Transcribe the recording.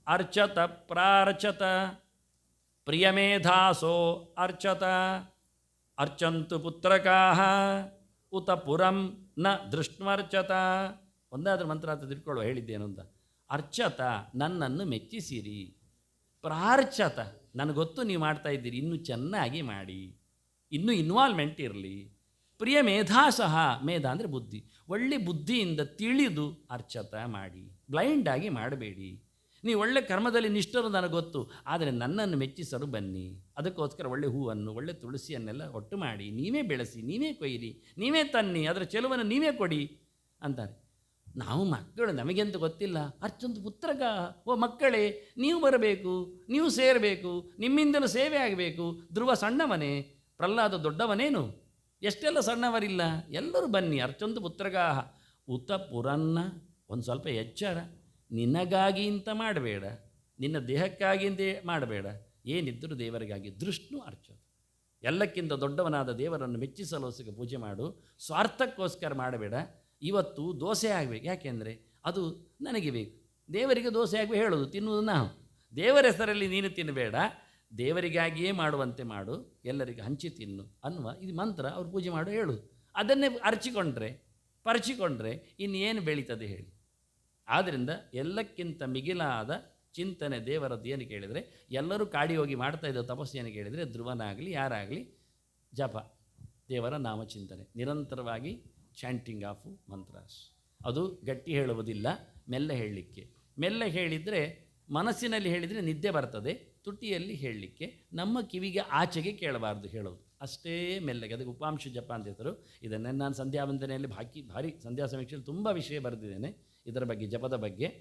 ಅರ್ಚತ ಪ್ರಾರ್ಚತ ಪ್ರಿಯಮೇಧಾಸೋ ಅರ್ಚತ ಅರ್ಚಂತು ಪುತ್ರಕಾಹ ಉತ ಪುರಂ ನ ದೃಷ್ಟ್ವರ್ಚತ. ಒಂದಾದ್ರೂ ಮಂತ್ರ ಅಂತ ತಿಳ್ಕೊಳ್ಳುವ ಹೇಳಿದ್ದೇನು ಅಂತ. ಅರ್ಚತ ನನ್ನನ್ನು ಮೆಚ್ಚಿಸಿರಿ, ಪ್ರಾರ್ಚತ ನನಗೊತ್ತು ನೀವು ಮಾಡ್ತಾ ಇದ್ದೀರಿ, ಇನ್ನೂ ಚೆನ್ನಾಗಿ ಮಾಡಿ, ಇನ್ನೂ ಇನ್ವಾಲ್ವ್ಮೆಂಟ್ ಇರಲಿ. ಪ್ರಿಯ ಮೇಧಾಸಹ, ಮೇಧ ಅಂದರೆ ಬುದ್ಧಿ, ಒಳ್ಳೆ ಬುದ್ಧಿಯಿಂದ ತಿಳಿದು ಅರ್ಚತ ಮಾಡಿ, ಬ್ಲೈಂಡಾಗಿ ಮಾಡಬೇಡಿ. ನೀವು ಒಳ್ಳೆ ಕರ್ಮದಲ್ಲಿ ನಿಷ್ಠರು ನನಗೆ ಗೊತ್ತು, ಆದರೆ ನನ್ನನ್ನು ಮೆಚ್ಚಿಸಲು ಬನ್ನಿ. ಅದಕ್ಕೋಸ್ಕರ ಒಳ್ಳೆ ಹೂವನ್ನು ಒಳ್ಳೆ ತುಳಸಿಯನ್ನೆಲ್ಲ ಒಟ್ಟು ಮಾಡಿ ನೀವೇ ಬೆಳೆಸಿ, ನೀವೇ ಕೊಯ್ಯಿರಿ, ನೀವೇ ತನ್ನಿ, ಅದರ ಚೆಲುವನ್ನು ನೀವೇ ಕೊಡಿ ಅಂತಾರೆ. ನಾವು ಮಕ್ಕಳು, ನಮಗೆಂತ ಗೊತ್ತಿಲ್ಲ. ಅರ್ಚಂತ ಪುತ್ರಕ, ಓ ಮಕ್ಕಳೇ ನೀವು ಬರಬೇಕು, ನೀವು ಸೇರಬೇಕು, ನಿಮ್ಮಿಂದಲೂ ಸೇವೆ ಆಗಬೇಕು. ಧ್ರುವ ಸಣ್ಣವನೇ, ಪ್ರಹ್ಲಾದ ದೊಡ್ಡವನೇನು, ಎಷ್ಟೆಲ್ಲ ಸಣ್ಣವರಿಲ್ಲ, ಎಲ್ಲರೂ ಬನ್ನಿ. ಅರ್ಚಂತ ಪುತ್ರಗಾಹ ಉತ ಪುರನ್ನ, ಒಂದು ಸ್ವಲ್ಪ ಎಚ್ಚರ, ನಿನಗಾಗಿ ಅಂತ ಮಾಡಬೇಡ, ನಿನ್ನ ದೇಹಕ್ಕಾಗಿ ಅಂತ ಮಾಡಬೇಡ, ಏನಿದ್ದರೂ ದೇವರಿಗಾಗಿ. ದೃಷ್ಣು ಅರ್ಚತ, ಎಲ್ಲಕ್ಕಿಂತ ದೊಡ್ಡವನಾದ ದೇವರನ್ನು ಮೆಚ್ಚಿಸಲೋಸ್ಕರ ಪೂಜೆ ಮಾಡು, ಸ್ವಾರ್ಥಕ್ಕೋಸ್ಕರ ಮಾಡಬೇಡ. ಇವತ್ತು ದೋಸೆ ಆಗಬೇಕು, ಯಾಕೆಂದರೆ ಅದು ನನಗೆ ಬೇಕು, ದೇವರಿಗೆ ದೋಸೆ ಆಗಬೇಕು ಹೇಳೋದು, ತಿನ್ನುವುದು ನಾವು. ದೇವರ ಹೆಸರಲ್ಲಿ ನೀನು ತಿನ್ನಬೇಡ, ದೇವರಿಗಾಗಿಯೇ ಮಾಡುವಂತೆ ಮಾಡು, ಎಲ್ಲರಿಗೆ ಹಂಚಿ ತಿನ್ನು ಅನ್ನುವ ಇದು ಮಂತ್ರ ಅವ್ರು ಪೂಜೆ ಮಾಡು ಹೇಳೋದು. ಅದನ್ನೇ ಅರ್ಚಿಕೊಂಡ್ರೆ ಪರಚಿಕೊಂಡ್ರೆ ಇನ್ನೇನು ಬೆಳೀತದೆ ಹೇಳಿ. ಆದ್ದರಿಂದ ಎಲ್ಲಕ್ಕಿಂತ ಮಿಗಿಲಾದ ಚಿಂತನೆ ದೇವರದ್ದು ಏನು ಕೇಳಿದರೆ, ಎಲ್ಲರೂ ಕಾಡಿ ಹೋಗಿ ಮಾಡ್ತಾ ಇದ್ದ ತಪಸ್ಸು ಏನು ಕೇಳಿದರೆ, ಧ್ರುವನಾಗಲಿ ಯಾರಾಗಲಿ ಜಪ, ದೇವರ ನಾಮಚಿಂತನೆ, ನಿರಂತರವಾಗಿ ಚಾಂಟಿಂಗ್ ಆಫ್ ಮಂತ್ರಾಸ್. ಅದು ಗಟ್ಟಿ ಹೇಳುವುದಿಲ್ಲ, ಮೆಲ್ಲ ಹೇಳಲಿಕ್ಕೆ. ಮೆಲ್ಲ ಹೇಳಿದರೆ, ಮನಸ್ಸಿನಲ್ಲಿ ಹೇಳಿದರೆ ನಿದ್ದೆ ಬರ್ತದೆ, ತುಟಿಯಲ್ಲಿ ಹೇಳಲಿಕ್ಕೆ, ನಮ್ಮ ಕಿವಿಗೆ ಆಚೆಗೆ ಕೇಳಬಾರ್ದು ಹೇಳೋದು, ಅಷ್ಟೇ ಮೆಲ್ಲಗೆ. ಅದಕ್ಕೆ ಉಪಾಂಶ ಜಪ ಅಂತ ಹೆಸರು. ಇದನ್ನೇ ನಾನು ಸಂಧ್ಯಾ ವಂದನೆಯಲ್ಲಿ ಭಾರಿ ಸಂಧ್ಯಾ ಸಮೀಕ್ಷೆಯಲ್ಲಿ ತುಂಬ ವಿಷಯ ಬರೆದಿದ್ದೇನೆ ಇದರ ಬಗ್ಗೆ, ಜಪದ ಬಗ್ಗೆ.